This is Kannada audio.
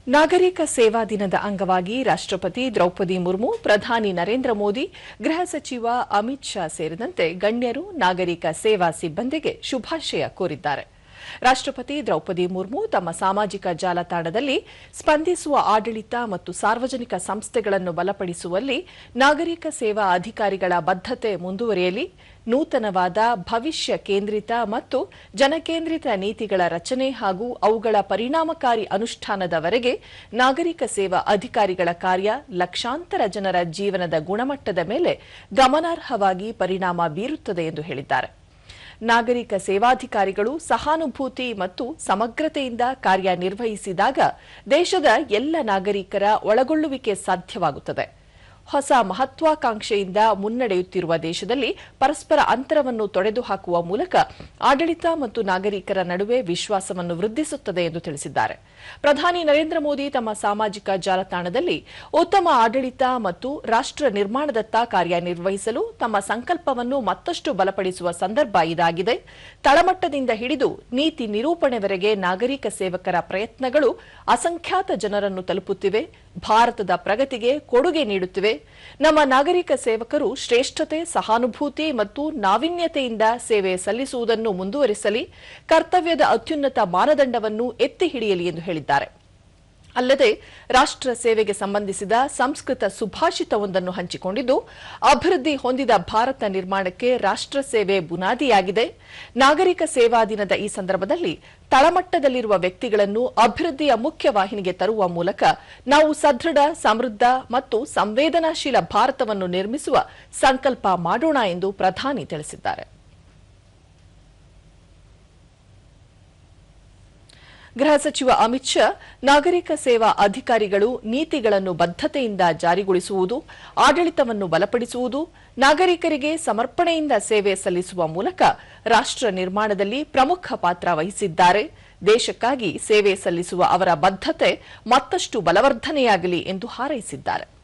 ನಾಗರಿಕ ಸೇವಾ ದಿನದ ಅಂಗವಾಗಿ ರಾಷ್ಟ್ರಪತಿ ದ್ರೌಪದಿ ಮುರ್ಮು, ಪ್ರಧಾನಿ ನರೇಂದ್ರ ಮೋದಿ, ಗೃಹ ಸಚಿವ ಅಮಿತ್ ಶಾ ಸೇರಿದಂತೆ ಗಣ್ಯರು ನಾಗರಿಕ ಸೇವಾ ಸಿಬ್ಬಂದಿಗೆ ಶುಭಾಶಯ ಕೋರಿದ್ದಾರೆ. ರಾಷ್ಟ್ರಪತಿ ದ್ರೌಪದಿ ಮುರ್ಮು ತಮ್ಮ ಸಾಮಾಜಿಕ ಜಾಲತಾಣದಲ್ಲಿ ಸ್ಪಂದಿಸುವ ಆಡಳಿತ ಮತ್ತು ಸಾರ್ವಜನಿಕ ಸಂಸ್ಥೆಗಳನ್ನು ಬಲಪಡಿಸುವಲ್ಲಿ ನಾಗರಿಕ ಸೇವಾ ಅಧಿಕಾರಿಗಳ ಬದ್ಧತೆ ಮುಂದುವರಿಯಲಿ, ನೂತನವಾದ ಭವಿಷ್ಯ ಕೇಂದ್ರಿತ ಮತ್ತು ಜನಕೇಂದ್ರಿತ ನೀತಿಗಳ ರಚನೆ ಹಾಗೂ ಅವುಗಳ ಪರಿಣಾಮಕಾರಿ ಅನುಷ್ಠಾನದವರೆಗೆ ನಾಗರಿಕ ಸೇವಾ ಅಧಿಕಾರಿಗಳ ಕಾರ್ಯ ಲಕ್ಷಾಂತರ ಜನರ ಜೀವನದ ಗುಣಮಟ್ಟದ ಮೇಲೆ ಗಮನಾರ್ಹವಾಗಿ ಪರಿಣಾಮ ಬೀರುತ್ತದೆ ಎಂದು ಹೇಳಿದ್ದಾರೆ. ನಾಗರಿಕ ಸೇವಾಧಿಕಾರಿಗಳು ಸಹಾನುಭೂತಿ ಮತ್ತು ಸಮಗ್ರತೆಯಿಂದ ಕಾರ್ಯನಿರ್ವಹಿಸಿದಾಗ ದೇಶದ ಎಲ್ಲ ನಾಗರಿಕರ ಒಳಗೊಳ್ಳುವಿಕೆ ಸಾಧ್ಯವಾಗುತ್ತದೆ. ಹೊಸ ಮಹತ್ವಾಕಾಂಕ್ಷೆಯಿಂದ ಮುನ್ನಡೆಯುತ್ತಿರುವ ದೇಶದಲ್ಲಿ ಪರಸ್ಪರ ಅಂತರವನ್ನು ತೊಡೆದುಹಾಕುವ ಮೂಲಕ ಆಡಳಿತ ಮತ್ತು ನಾಗರಿಕರ ನಡುವೆ ವಿಶ್ವಾಸವನ್ನು ವೃದ್ಧಿಸುತ್ತದೆ ಎಂದು ತಿಳಿಸಿದ್ದಾರೆ. ಪ್ರಧಾನಿ ನರೇಂದ್ರ ಮೋದಿ ತಮ್ಮ ಸಾಮಾಜಿಕ ಜಾಲತಾಣದಲ್ಲಿ ಉತ್ತಮ ಆಡಳಿತ ಮತ್ತು ರಾಷ್ಟ್ರ ನಿರ್ಮಾಣದತ್ತ ಕಾರ್ಯನಿರ್ವಹಿಸಲು ತಮ್ಮ ಸಂಕಲ್ಪವನ್ನು ಮತ್ತಷ್ಟು ಬಲಪಡಿಸುವ ಸಂದರ್ಭ ಇದಾಗಿದೆ. ತಳಮಟ್ಟದಿಂದ ಹಿಡಿದು ನೀತಿ ನಿರೂಪಣೆವರೆಗೆ ನಾಗರಿಕ ಸೇವಕರ ಪ್ರಯತ್ನಗಳು ಅಸಂಖ್ಯಾತ ಜನರನ್ನು ತಲುಪುತ್ತಿವೆ, ಭಾರತದ ಪ್ರಗತಿಗೆ ಕೊಡುಗೆ ನೀಡುತ್ತಿವೆ. ನಮ್ಮ ನಾಗರಿಕ ಸೇವಕರು ಶ್ರೇಷ್ಠತೆ, ಸಹಾನುಭೂತಿ ಮತ್ತು ನಾವೀನ್ಯತೆಯಿಂದ ಸೇವೆ ಸಲ್ಲಿಸುವುದನ್ನು ಮುಂದುವರಿಸಲಿ, ಕರ್ತವ್ಯದ ಅತ್ಯುನ್ನತ ಮಾನದಂಡವನ್ನು ಎತ್ತಿ ಹಿಡಿಯಲಿ ಎಂದು ಹೇಳಿದ್ದಾರೆ. ಅಲ್ಲದೆ ರಾಷ್ಟ್ರ ಸೇವೆಗೆ ಸಂಬಂಧಿಸಿದ ಸಂಸ್ಕೃತ ಸುಭಾಷಿತವೊಂದನ್ನು ಹಂಚಿಕೊಂಡಿದ್ದು, ಅಭಿವೃದ್ಧಿ ಹೊಂದಿದ ಭಾರತ ನಿರ್ಮಾಣಕ್ಕೆ ರಾಷ್ಟ್ರ ಸೇವೆ ಬುನಾದಿಯಾಗಿದೆ. ನಾಗರಿಕ ಸೇವಾ ದಿನದ ಈ ಸಂದರ್ಭದಲ್ಲಿ ತಳಮಟ್ಟದಲ್ಲಿರುವ ವ್ಯಕ್ತಿಗಳನ್ನು ಅಭಿವೃದ್ಧಿಯ ಮುಖ್ಯವಾಹಿನಿಗೆ ತರುವ ಮೂಲಕ ನಾವು ಸದೃಢ, ಸಮೃದ್ಧ ಮತ್ತು ಸಂವೇದನಾಶೀಲ ಭಾರತವನ್ನು ನಿರ್ಮಿಸುವ ಸಂಕಲ್ಪ ಮಾಡೋಣ ಎಂದು ಪ್ರಧಾನಿ ತಿಳಿಸಿದ್ದಾರೆ. ಗೃಹ ಸಚಿವ ಅಮಿತ್ ಶಾ, ನಾಗರಿಕ ಸೇವಾ ಅಧಿಕಾರಿಗಳು ನೀತಿಗಳನ್ನು ಬದ್ಧತೆಯಿಂದ ಜಾರಿಗೊಳಿಸುವುದು, ಆಡಳಿತವನ್ನು ಬಲಪಡಿಸುವುದು, ನಾಗರಿಕರಿಗೆ ಸಮರ್ಪಣೆಯಿಂದ ಸೇವೆ ಸಲ್ಲಿಸುವ ಮೂಲಕ ರಾಷ್ಟ್ರ ನಿರ್ಮಾಣದಲ್ಲಿ ಪ್ರಮುಖ ಪಾತ್ರ ವಹಿಸಿದ್ದಾರೆ. ದೇಶಕ್ಕಾಗಿ ಸೇವೆ ಸಲ್ಲಿಸುವ ಅವರ ಬದ್ಧತೆ ಮತ್ತಷ್ಟು ಬಲವರ್ಧನೆಯಾಗಲಿ ಎಂದು ಹಾರೈಸಿದ್ದಾರೆ.